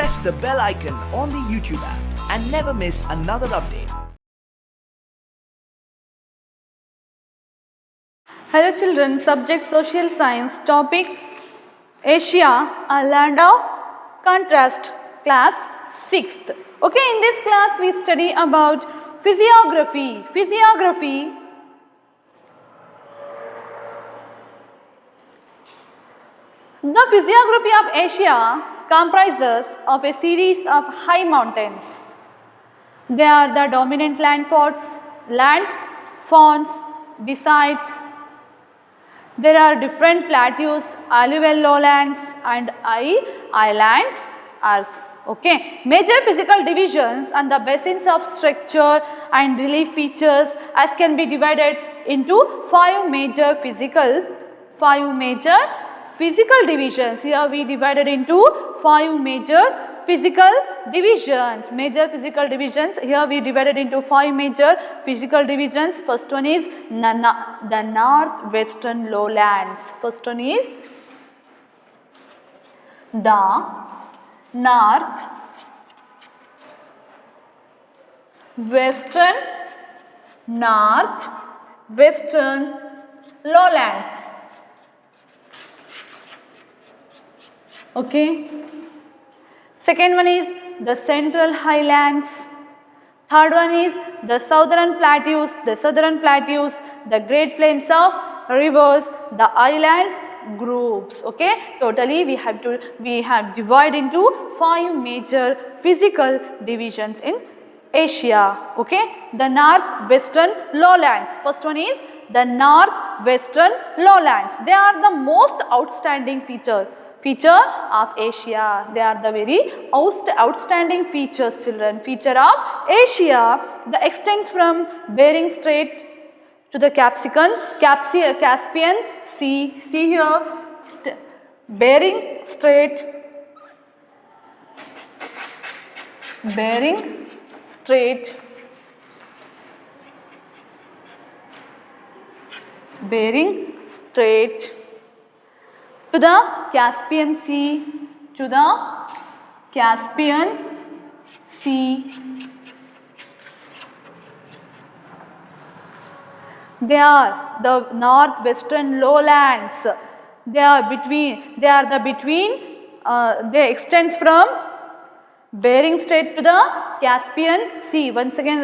press the bell icon on the YouTube app and never miss another update. Hello children, subject social science, topic Asia, a land of contrast, class 6th. Okay, in this class we study about physiography. The physiography of Asia comprises of a series of high mountains. They are the dominant landforms. Besides, there are different plateaus, alluvial lowlands and islands. Okay. Major physical divisions and the basins of structure and relief features as can be divided into five major physical divisions. Here we divided into five major physical divisions. Here we divided into five major physical divisions. First one is the northwestern lowlands. First one is the northwestern lowlands. Okay. Second one is the Central Highlands. Third one is the Southern Plateaus. The Great Plains of Rivers, the islands groups. Okay. Totally we have divided into five major physical divisions in Asia. Okay. The northwestern lowlands. First one is the northwestern lowlands. They are the most outstanding feature of Asia. They are the very outstanding features, children. Feature of Asia, the extends from Bering Strait to the Caspian Sea. See here, Bering Strait to the Caspian Sea, They are the northwestern lowlands. They extend from Bering Strait to the Caspian Sea. Once again,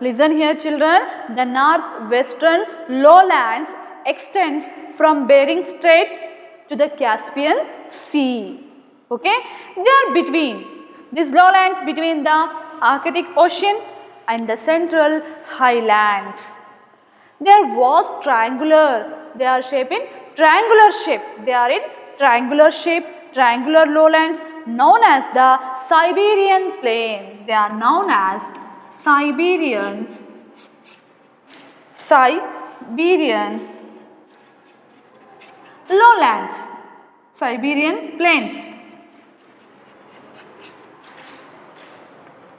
listen here, children. The northwestern lowlands extends from Bering Strait to the Caspian Sea. Okay, they are between these lowlands between the Arctic Ocean and the Central Highlands. They are vast triangular. They are shaped in triangular shape. Triangular lowlands known as the Siberian Plain. They are known as Siberian lowlands, Siberian Plains.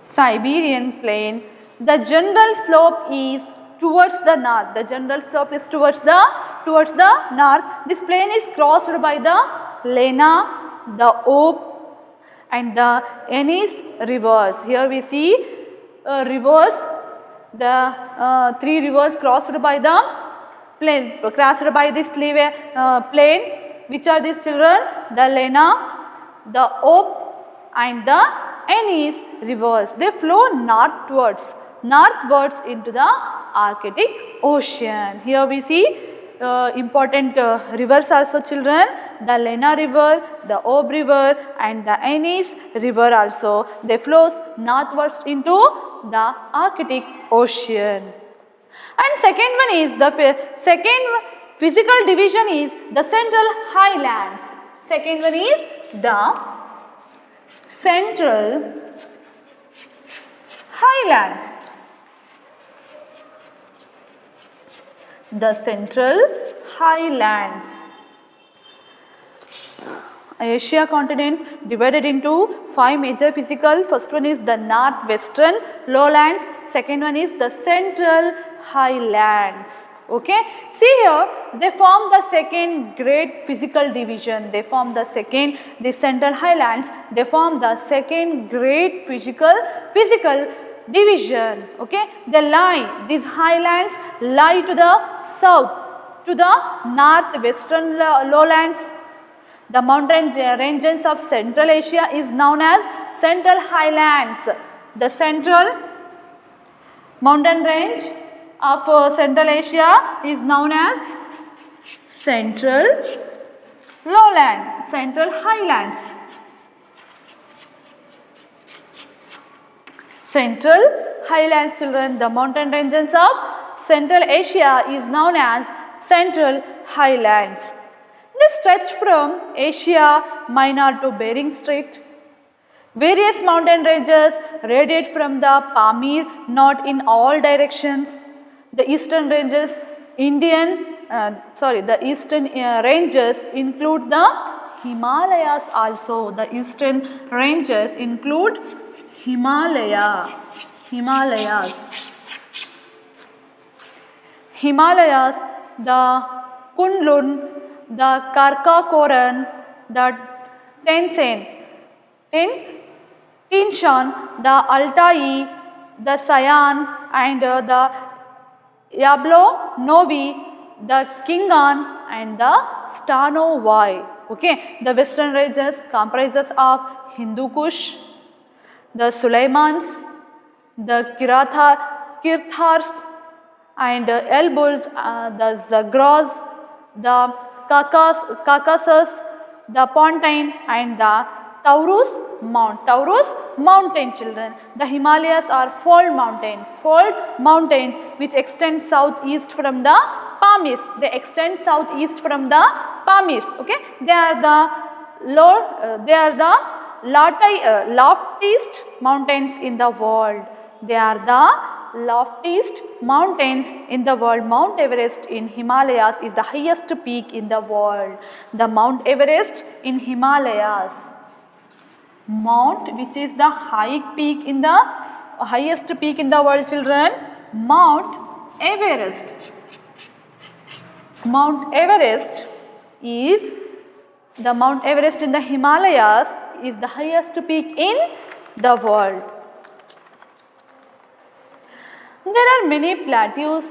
Siberian Plain. The general slope is towards the north. Towards the north. This plain is crossed by the Lena, the Ob and the Ennis rivers. Here we see rivers. The three rivers crossed by this plain. Which are these, children? The Lena, the Ob and the Ennis rivers. They flow northwards into the Arctic Ocean. Here we see important rivers also, children. The Lena river, the Ob river and the Ennis river also. They flow northwards into the Arctic Ocean. And second one is the second physical division is the Central Highlands. Second one is the Central Highlands. The Central Highlands. Asia continent divided into five major physical. First one is the northwestern lowlands. Second one is the Central Highlands. Okay, see here, they form the second great physical division. They form the Central Highlands. They form the second great physical division. Okay, these highlands lie to the south, to the northwestern lowlands. The mountain ranges of Central Asia is known as Central Highlands. The central mountain range of Central Asia is known as Central Lowland, Central Highlands. Central Highlands, children, the mountain ranges of Central Asia is known as Central Highlands. They stretch from Asia Minor to Bering Strait. Various mountain ranges radiate from the Pamir not in all directions. The eastern ranges the eastern ranges include the Himalayas also. The eastern ranges include Himalayas. The Kunlun, the Karakoram, the Tian Shan, the Altai, the Sayan, and the Yablo Novi, the Kingan, and the Stanovai. Okay, the western ranges comprises of Hindu Kush, the Sulaimans, the Kirthars, and Elburz, the Zagros, the Caucasus, the Pontine, and the Taurus mountain, children. The Himalayas are fold mountains which extend southeast from the Pamirs. They extend southeast from the Pamirs. Okay, they are the loftiest mountains in the world. They are the loftiest mountains in the world. Mount Everest in Himalayas is the highest peak in the world. The Mount Everest in Himalayas, which is the highest peak in the world, children. Mount Everest in the Himalayas is the highest peak in the world. There are many plateaus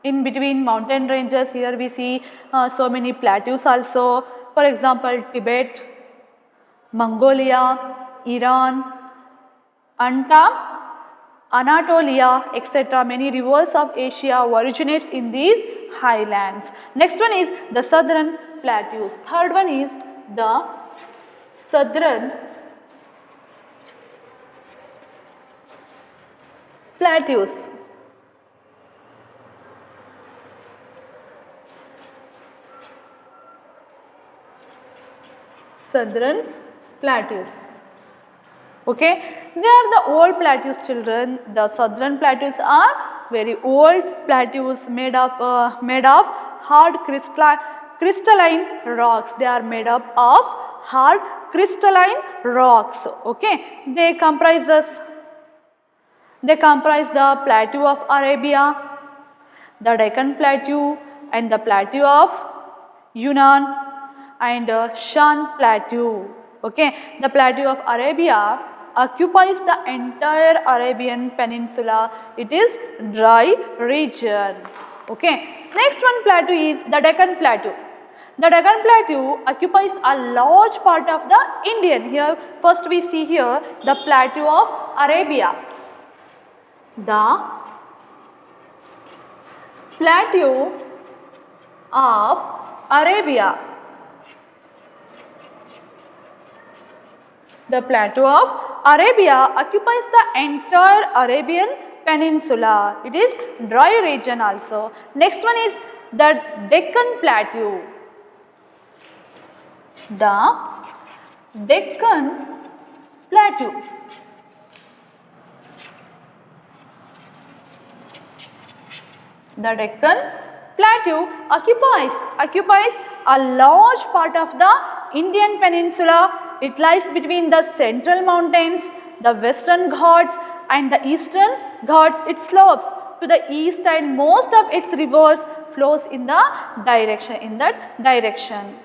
in between mountain ranges. Here we see so many plateaus also. For example, Tibet, Mongolia, Iran, Anatolia, etc. Many rivers of Asia originates in these highlands. Next one is the southern plateaus. Third one is the southern plateaus. Southern plateaus. Okay, they are the old plateaus, children. The southern plateaus are very old plateaus made of hard crystalline rocks. They are made up of hard crystalline rocks. Okay, they comprise the Plateau of Arabia, the Deccan Plateau, and the Plateau of Yunnan, and Shan Plateau. Okay, the Plateau of Arabia occupies the entire Arabian Peninsula. It is dry region. Okay, next one plateau is the Deccan Plateau. The Deccan Plateau occupies a large part of the Indian. Here, first we see here the Plateau of Arabia. The Plateau of Arabia. The Plateau of Arabia occupies the entire Arabian Peninsula. It is dry region also. Next one is the Deccan Plateau. The Deccan Plateau. The Deccan Plateau occupies a large part of the Indian Peninsula. It lies between the central mountains, the western Ghats, and the eastern Ghats. It slopes to the east, and most of its rivers flows in the direction.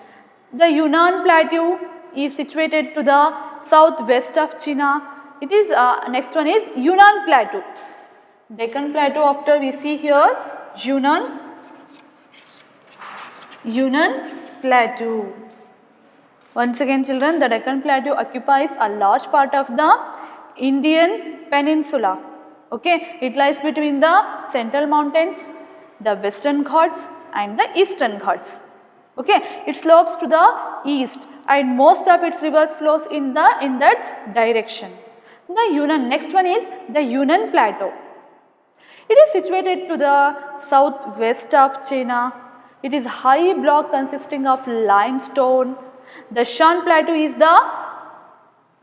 The Yunnan Plateau is situated to the southwest of China. It is next one is Yunnan Plateau. Deccan Plateau, after we see here Yunnan Plateau. Once again children, the Deccan Plateau occupies a large part of the Indian peninsula. Okay, it lies between the central mountains, the western Ghats and the eastern Ghats. Okay, it slopes to the east and most of its rivers flows in that direction. The Yunnan, next one is the Yunnan Plateau. It is situated to the southwest of China. It is high block consisting of limestone. The Shan Plateau is the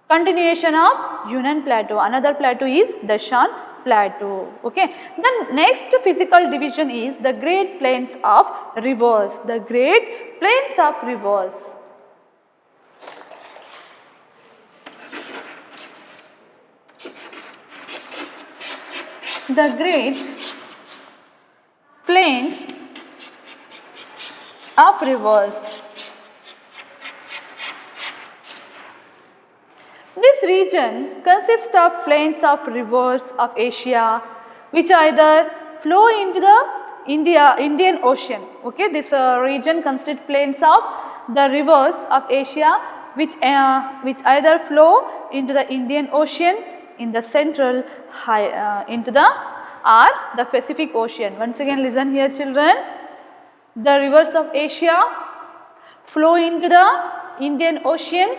continuation of Yunnan Plateau. Another plateau is the Shan Plateau. Okay. The next physical division is the Great Plains of Rivers. The Great Plains of Rivers. The Great Plains of Rivers. This region consists of plains of rivers of Asia which either flow into the Indian Ocean. Okay, this region consists plains of the rivers of Asia which either flow into the Indian Ocean, in the central into the Pacific Ocean. Once again listen here children, the rivers of Asia flow into the Indian Ocean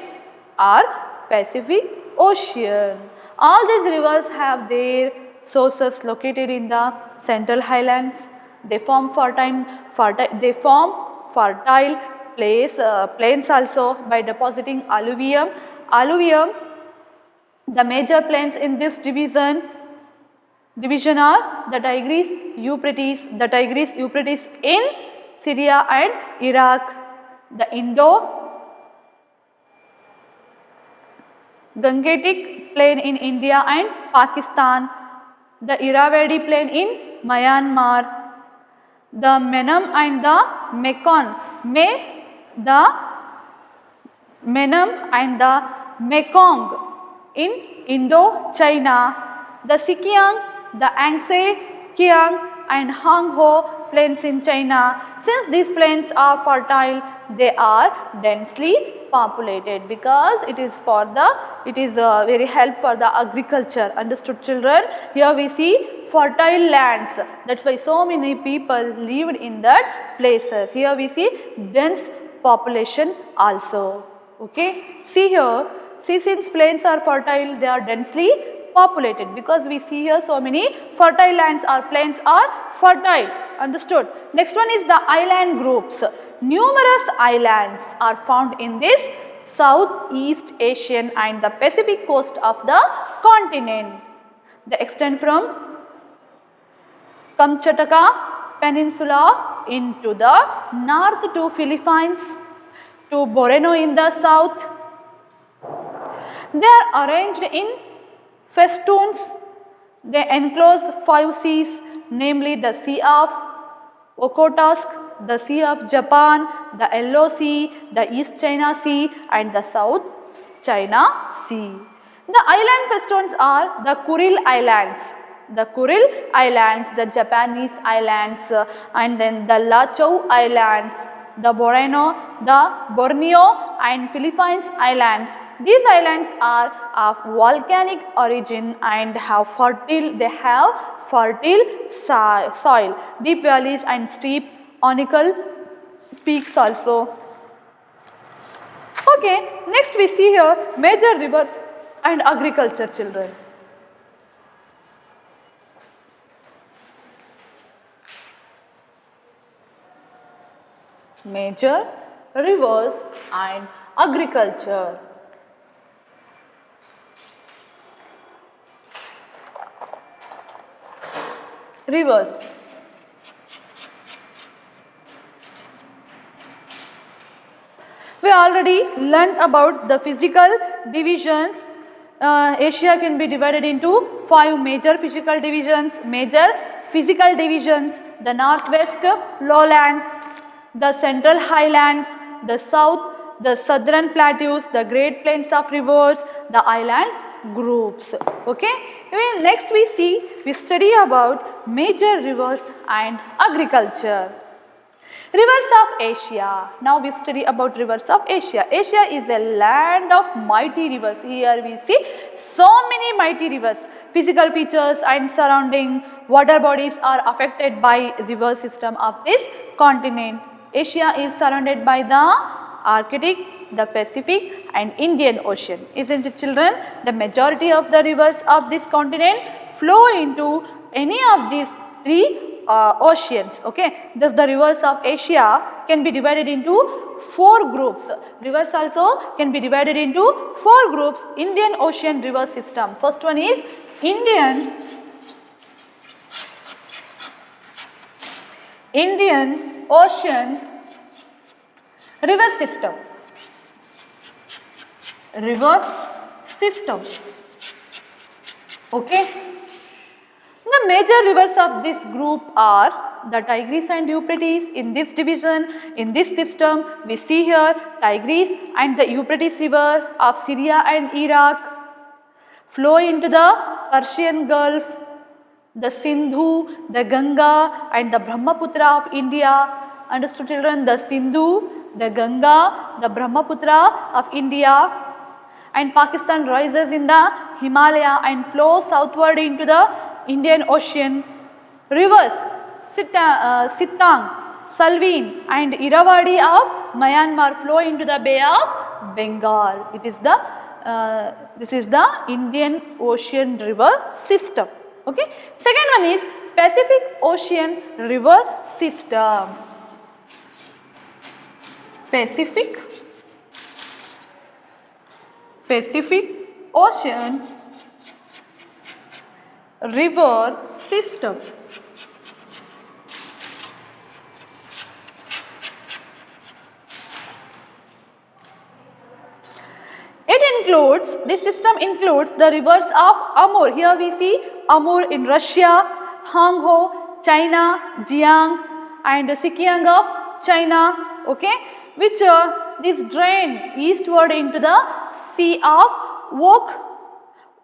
or Pacific Ocean. All these rivers have their sources located in the Central Highlands. They form fertile plains also by depositing alluvium. The major plains in this division are the Tigris-Euphrates in Syria and Iraq, the Indo-Gangetic plain in India and Pakistan, the Irrawaddy plain in Myanmar, the Menam and the Mekong in Indo-China, the Sikiang, the Yangtze Kiang and Hangho plains in China. Since these plains are fertile, they are densely populated because it is very help for the agriculture. Understood children? Here we see fertile lands. That's why so many people lived in that places. Here we see dense population also. Okay. See here. See, since plains are fertile, they are densely populated because we see here so many fertile lands or plains are fertile. Understood? Next one is the island groups. Numerous islands are found in this Southeast Asian and the Pacific coast of the continent. They extend from Kamchatka Peninsula into the north to Philippines to Borneo in the south. They are arranged in festoons. They enclose 5 seas, namely the Sea of Okhotsk, the Sea of Japan, the Yellow Sea, the East China Sea and the South China Sea. The island festoons are the Kuril Islands, the Japanese islands and then the Lachau Islands, the Borneo and Philippines Islands. These islands are of volcanic origin and have fertile soil, deep valleys and steep conical peaks also. Okay, next we see here major rivers and agriculture children. Major rivers and agriculture. Rivers. We already learned about the physical divisions Asia can be divided into 5 major physical divisions. The northwest lowlands, the central highlands, the south, the southern plateaus, the great plains of rivers, the islands groups. Okay. Next we study about major rivers and agriculture. Rivers of Asia. Now we study about rivers of Asia. Asia is a land of mighty rivers. Here we see so many mighty rivers. Physical features and surrounding water bodies are affected by river system of this continent. Asia is surrounded by the Arctic, the Pacific and Indian Ocean. Isn't it, children? The majority of the rivers of this continent flow into any of these 3 oceans. Okay, thus the rivers of Asia can be divided into 4 groups. Rivers also can be divided into 4 groups. Indian Ocean river system. First one is Indian Ocean river system. Okay. The major rivers of this group are the Tigris and Euphrates. In this division, in this system, we see here Tigris and the Euphrates river of Syria and Iraq flow into the Persian Gulf, the Sindhu, the Ganga and the Brahmaputra of India. Understood, children? The Sindhu, the Ganga, the Brahmaputra of India, and Pakistan rises in the Himalaya and flows southward into the Indian Ocean. Rivers Sittang, Salween and Irrawaddy of Myanmar flow into the Bay of Bengal. This is the Indian Ocean river system. Okay. Second one is Pacific Ocean river system. Pacific Ocean river system. This system includes the rivers of Amur. Here we see Amur in Russia, Hangho, China, Jiang and Sikiang of China, okay, which these drain eastward into the Sea of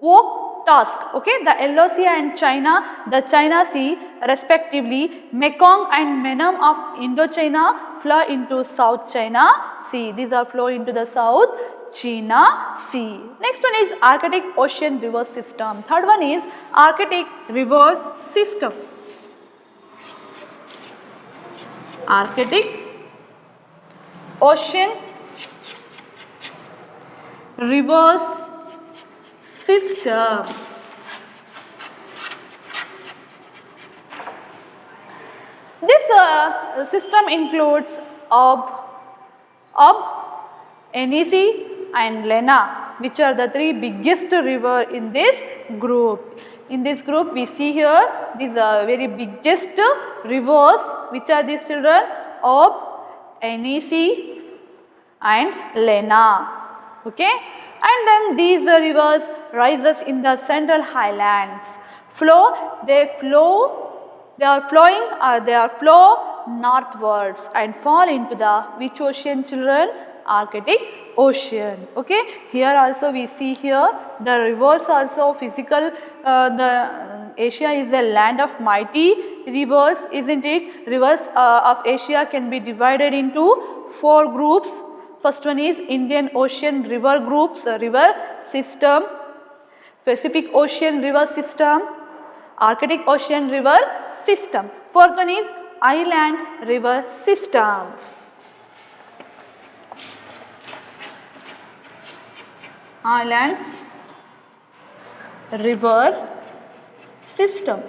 Okhotsk, okay, the Yellow Sea and China, the China Sea respectively. Mekong and Menam of Indochina flow into South China Sea. These are flow into the South China Sea. Next one is Arctic Ocean river system. Third one is Arctic river system. Arctic Ocean rivers system. This system includes Ob, Yenisei and Lena, which are the 3 biggest river in this group. In this group we see here these are very biggest rivers. Which are these, children? Ob, Yenisei and Lena, okay. And then these rivers rises in the Central Highlands. They flow northwards and fall into the which ocean, children? Arctic Ocean, okay. Here also we see here the rivers also physical. The Asia is a land of mighty rivers, isn't it? Rivers of Asia can be divided into 4 groups. First one is Indian Ocean river groups, river system, Pacific Ocean river system, Arctic Ocean river system. Fourth one is Island river system. Islands river system.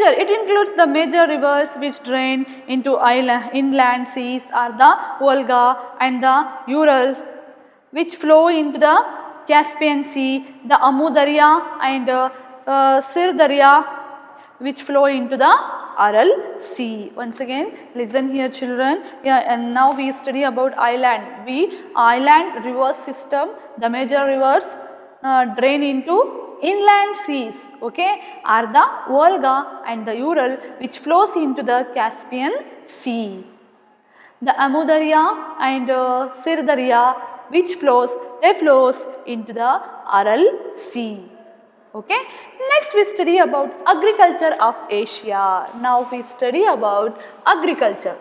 It includes the major rivers which drain into inland seas are the Volga and the Ural, which flow into the Caspian Sea, the Amu Darya and Sir Darya, which flow into the Aral Sea. Once again, listen here children. Yeah, and now we study about island. Island river system, the major rivers drain into inland seas, okay, are the Volga and the Ural, which flows into the Caspian Sea. The Amudarya and Sirdarya, which flows into the Aral Sea. Okay. Next we study about agriculture of Asia. Now we study about agriculture.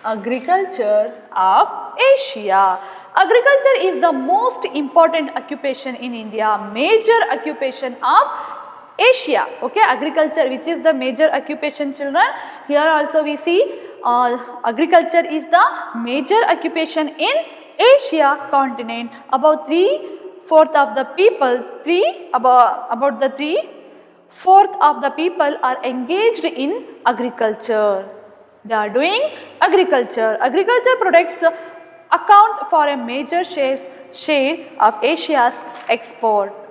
Agriculture of Asia. Agriculture is the most important occupation in India, major occupation of Asia. Okay, agriculture, which is the major occupation children. Here also we see agriculture is the major occupation in Asia continent. About 3/4 of the people, about the 3/4 of the people are engaged in agriculture. They are doing agriculture. Agriculture products account for a major share of Asia's export.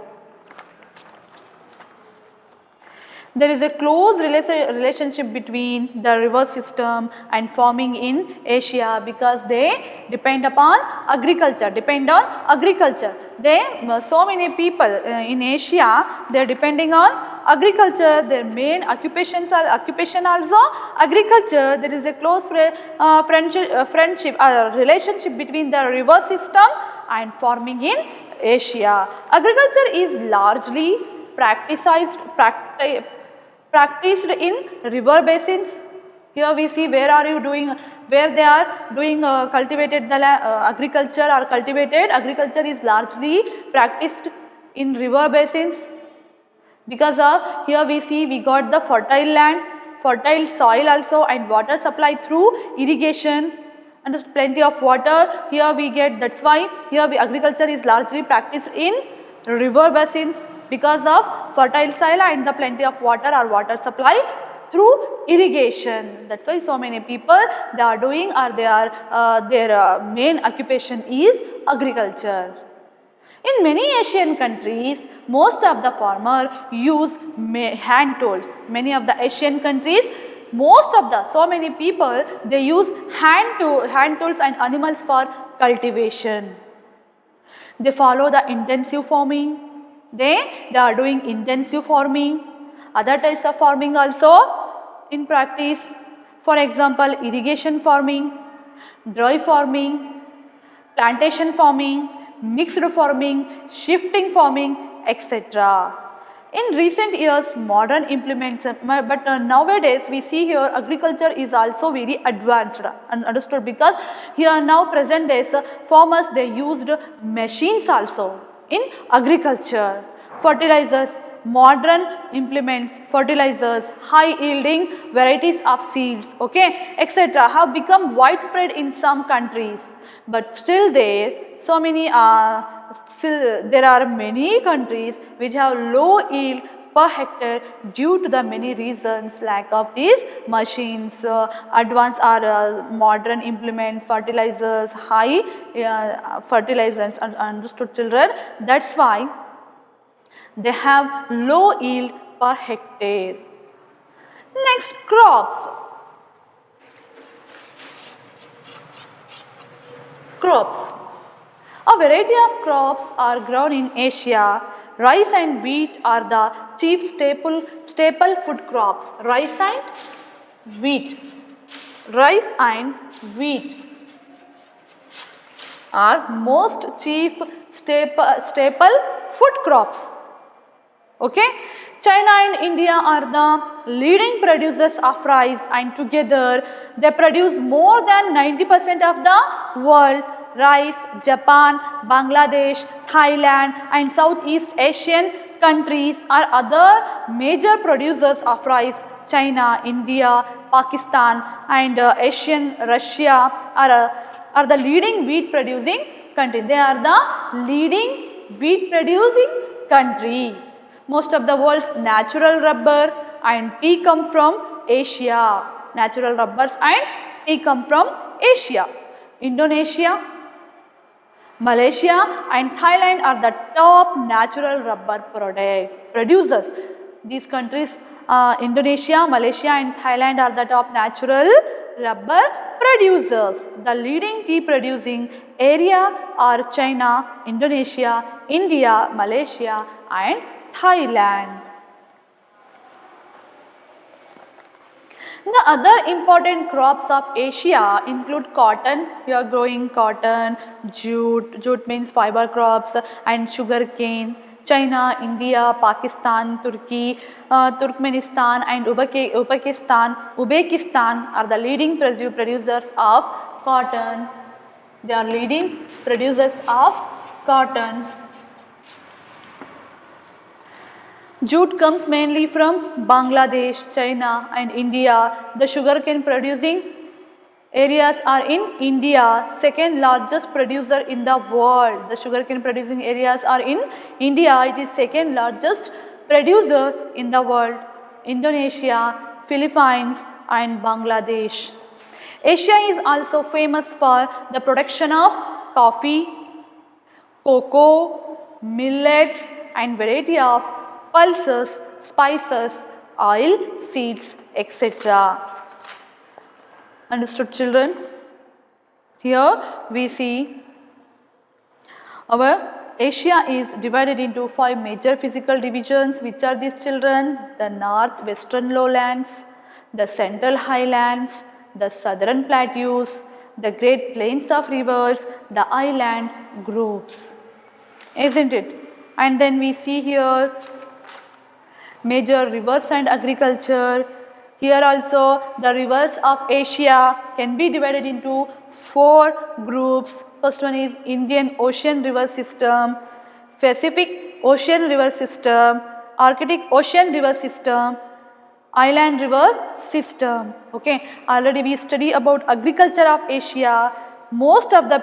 There is a close relationship between the river system and farming in Asia because they depend upon agriculture. So many people in Asia, they are depending on agriculture. Their main occupation also agriculture. There is a close relationship between the river system and farming in Asia. Agriculture is largely practiced in river basins. Here we see where they are doing cultivated the agriculture or cultivated. Agriculture is largely practiced in river basins because here we see we got the fertile land, fertile soil also, and water supply through irrigation, and there's plenty of water here we get. That's why here agriculture is largely practiced in river basins because of fertile soil and the plenty of water or water supply through irrigation. That's why so many people they are doing, or their main occupation is agriculture. In many Asian countries, most of the farmers use hand tools. Many of the Asian countries, so many people, they use hand tools and animals for cultivation. They follow the intensive farming. They are doing intensive farming. Other types of farming also in practice. For example, irrigation farming, dry farming, plantation farming, mixed farming, shifting farming, etc. In recent years, modern implements, but nowadays we see here agriculture is also very advanced and understood because here now present days farmers they used machines also in agriculture. Fertilizers, modern implements, fertilizers, high yielding varieties of seeds, okay, etc. have become widespread in some countries, but still there are many countries which have low yield per hectare due to the many reasons, lack of these machines, advanced or modern implements, fertilizers, high fertilizers, understood children. That's why they have low yield per hectare. Next, crops. A variety of crops are grown in Asia. Rice and wheat are the chief staple food crops. Rice and wheat are most chief staple food crops. Okay, China and India are the leading producers of rice, and together they produce more than 90% of the world rice. Japan, Bangladesh, Thailand and Southeast Asian countries are other major producers of rice. China, India, Pakistan and Russia are the leading wheat producing country. They are the leading wheat producing country. Most of the world's natural rubber and tea come from Asia. Natural rubbers and tea come from Asia. Indonesia, Malaysia and Thailand are the top natural rubber producers. These countries, Indonesia, Malaysia and Thailand are the top natural rubber producers. The leading tea producing area are China, Indonesia, India, Malaysia and Thailand. The other important crops of Asia include cotton. We are growing cotton, jute, jute means fiber crops, and sugarcane. China, India, Pakistan, Turkey, Turkmenistan and Uzbekistan are the leading producers of cotton. They are leading producers of cotton. Jute comes mainly from Bangladesh, China and India. The sugarcane producing areas are in India, second largest producer in the world. The sugarcane producing areas are in India. It is second largest producer in the world. Indonesia, Philippines and Bangladesh. Asia is also famous for the production of coffee, cocoa, millets and variety of pulses, spices, oil, seeds, etc. Understood, children? Here we see our Asia is divided into 5 major physical divisions. Which are these, children? The northwestern lowlands, the central highlands, the southern plateaus, the great plains of rivers, the island groups. Isn't it? And then we see here major rivers and agriculture. Here also the rivers of Asia can be divided into 4 groups. First one is Indian Ocean River System, Pacific Ocean River System, Arctic Ocean River System, Island River System. Okay, already we study about agriculture of Asia. Most of the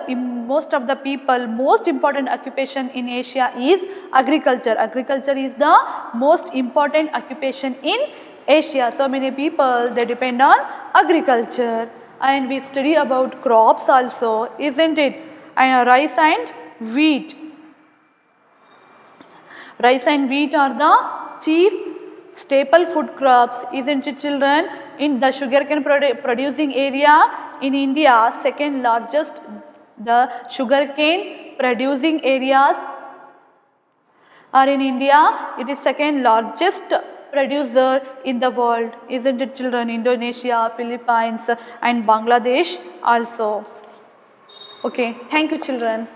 people, most important occupation in Asia is agriculture. Agriculture is the most important occupation in Asia. So many people, they depend on agriculture. And we study about crops also, isn't it? And rice and wheat. Rice and wheat are the chief staple food crops, isn't it, children? In the sugarcane producing area in India, second largest, the sugarcane producing areas are in India. It is second largest producer in the world, isn't it, children? Indonesia, Philippines and Bangladesh also. Okay, thank you, children.